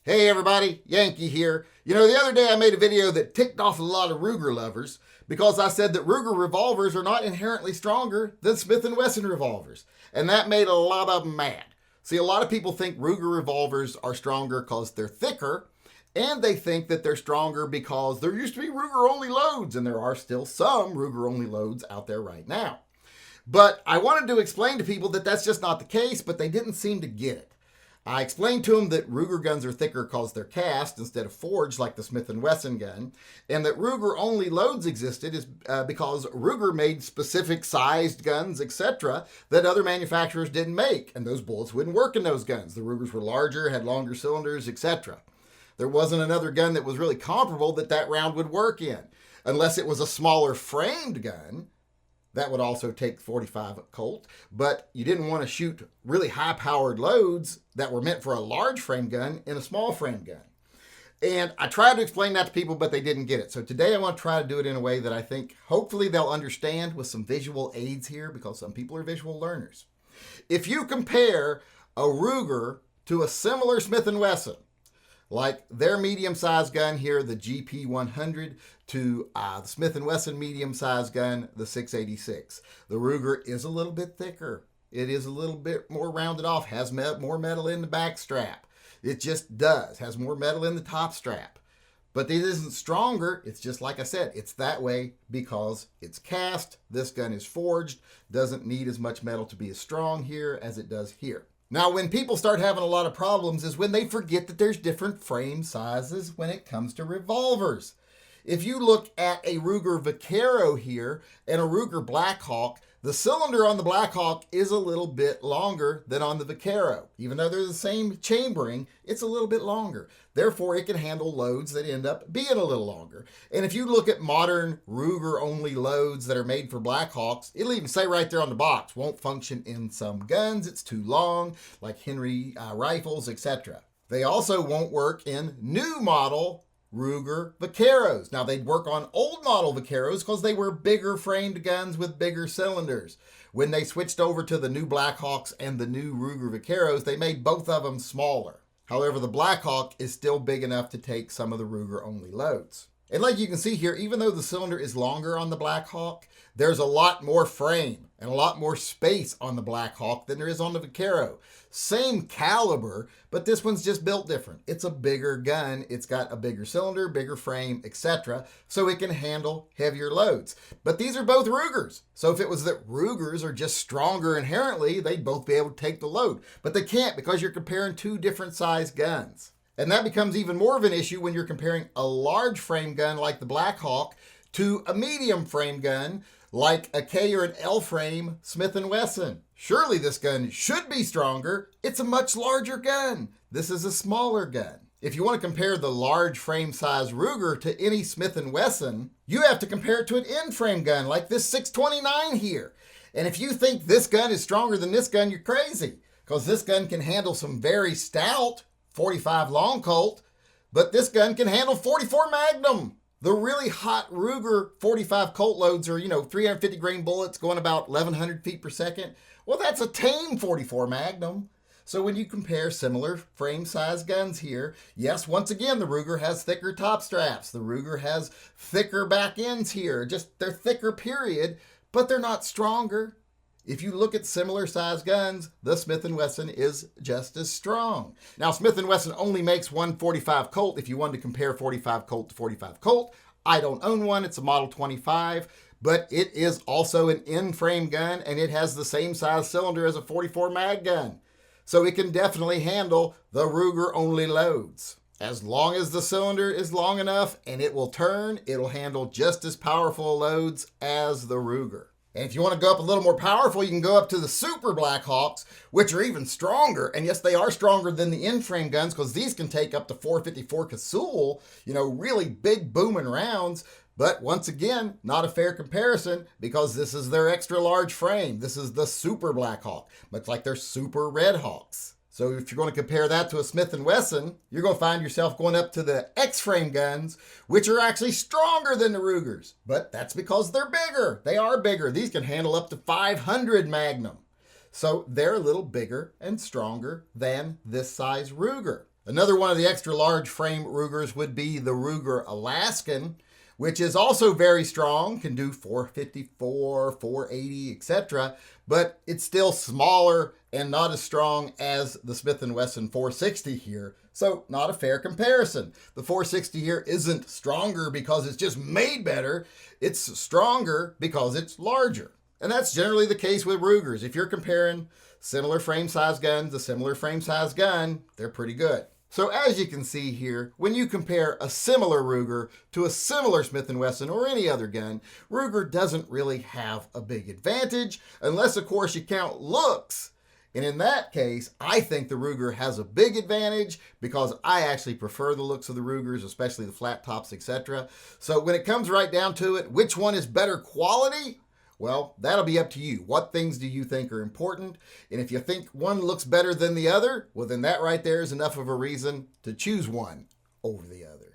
Hey everybody, Yankee here. The other day I made a video that ticked off a lot of Ruger lovers because I said that Ruger revolvers are not inherently stronger than Smith & Wesson revolvers. And that made a lot of them mad. See, a lot of people think Ruger revolvers are stronger because they're thicker, and they think that they're stronger because there used to be Ruger-only loads, and there are still some Ruger-only loads out there right now. But I wanted to explain to people that that's just not the case, but they didn't seem to get it. I explained to them that Ruger guns are thicker because they're cast instead of forged like the Smith & Wesson gun, and that Ruger-only loads existed is because Ruger made specific sized guns, etc., that other manufacturers didn't make, and those bullets wouldn't work in those guns. The Rugers were larger, had longer cylinders, etc. There wasn't another gun that was really comparable that round would work in, unless it was a smaller framed gun. That would also take 45 Colt, but you didn't want to shoot really high-powered loads that were meant for a large frame gun in a small frame gun. And I tried to explain that to people, but they didn't get it. So today I want to try to do it in a way that I think hopefully they'll understand with some visual aids here, because some people are visual learners. If you compare a Ruger to a similar Smith & Wesson, like their medium-sized gun here, the GP100, to the Smith & Wesson medium-sized gun, the 686. The Ruger is a little bit thicker. It is a little bit more rounded off, has more metal in the back strap. It just does, has more metal in the top strap. But it isn't stronger. It's just like I said, it's that way because it's cast. This gun is forged, doesn't need as much metal to be as strong here as it does here. Now, when people start having a lot of problems is when they forget that there's different frame sizes when it comes to revolvers. If you look at a Ruger Vaquero here and a Ruger Blackhawk, the cylinder on the Blackhawk is a little bit longer than on the Vaquero. Even though they're the same chambering, it's a little bit longer. Therefore, it can handle loads that end up being a little longer. And if you look at modern Ruger-only loads that are made for Blackhawks, it'll even say right there on the box, won't function in some guns, it's too long, like Henry rifles, etc. They also won't work in new model Ruger Vaqueros. Now, they'd work on old model Vaqueros because they were bigger framed guns with bigger cylinders. When they switched over to the new Blackhawks and the new Ruger Vaqueros, they made both of them smaller. However, the Blackhawk is still big enough to take some of the Ruger-only loads. And like you can see here, even though the cylinder is longer on the Blackhawk, there's a lot more frame and a lot more space on the Blackhawk than there is on the Vaquero. Same caliber, but this one's just built different. It's a bigger gun. It's got a bigger cylinder, bigger frame, etc., so it can handle heavier loads. But these are both Rugers. So if it was that Rugers are just stronger inherently, they'd both be able to take the load. But they can't because you're comparing two different size guns. And that becomes even more of an issue when you're comparing a large frame gun like the Blackhawk to a medium frame gun like a K or an L frame Smith & Wesson. Surely this gun should be stronger. It's a much larger gun. This is a smaller gun. If you want to compare the large frame size Ruger to any Smith & Wesson, you have to compare it to an end frame gun like this 629 here. And if you think this gun is stronger than this gun, you're crazy, because this gun can handle some very stout 45 long Colt, but this gun can handle 44 Magnum. The really hot Ruger 45 Colt loads are, 350 grain bullets going about 1,100 feet per second. Well, that's a tame 44 Magnum. So when you compare similar frame size guns here, yes, once again, the Ruger has thicker top straps. The Ruger has thicker back ends here. Just they're thicker, period, but they're not stronger. If you look at similar size guns, the Smith & Wesson is just as strong. Now, Smith & Wesson only makes one 45 Colt. If you wanted to compare 45 Colt to 45 Colt, I don't own one. It's a Model 25, but it is also an in-frame gun, and it has the same size cylinder as a 44 mag gun. So it can definitely handle the Ruger-only loads. As long as the cylinder is long enough and it will turn, it'll handle just as powerful loads as the Ruger. And if you want to go up a little more powerful, you can go up to the Super Blackhawks, which are even stronger. And yes, they are stronger than the in-frame guns because these can take up to 454 Casull, really big booming rounds. But once again, not a fair comparison because this is their extra large frame. This is the Super Blackhawk, much like their Super Red Hawks. So if you're going to compare that to a Smith & Wesson, you're going to find yourself going up to the X-frame guns, which are actually stronger than the Rugers. But that's because they're bigger. They are bigger. These can handle up to 500 Magnum. So they're a little bigger and stronger than this size Ruger. Another one of the extra large frame Rugers would be the Ruger Alaskan, which is also very strong, can do 454, 480, etc., but it's still smaller and not as strong as the Smith & Wesson 460 here, so not a fair comparison. The 460 here isn't stronger because it's just made better, it's stronger because it's larger. And that's generally the case with Rugers. If you're comparing similar frame size guns to similar frame size gun, they're pretty good. So as you can see here, when you compare a similar Ruger to a similar Smith & Wesson or any other gun, Ruger doesn't really have a big advantage, unless of course you count looks. And in that case, I think the Ruger has a big advantage because I actually prefer the looks of the Rugers, especially the flat tops, etc. So when it comes right down to it, which one is better quality? Well, that'll be up to you. What things do you think are important? And if you think one looks better than the other, well then that right there is enough of a reason to choose one over the other.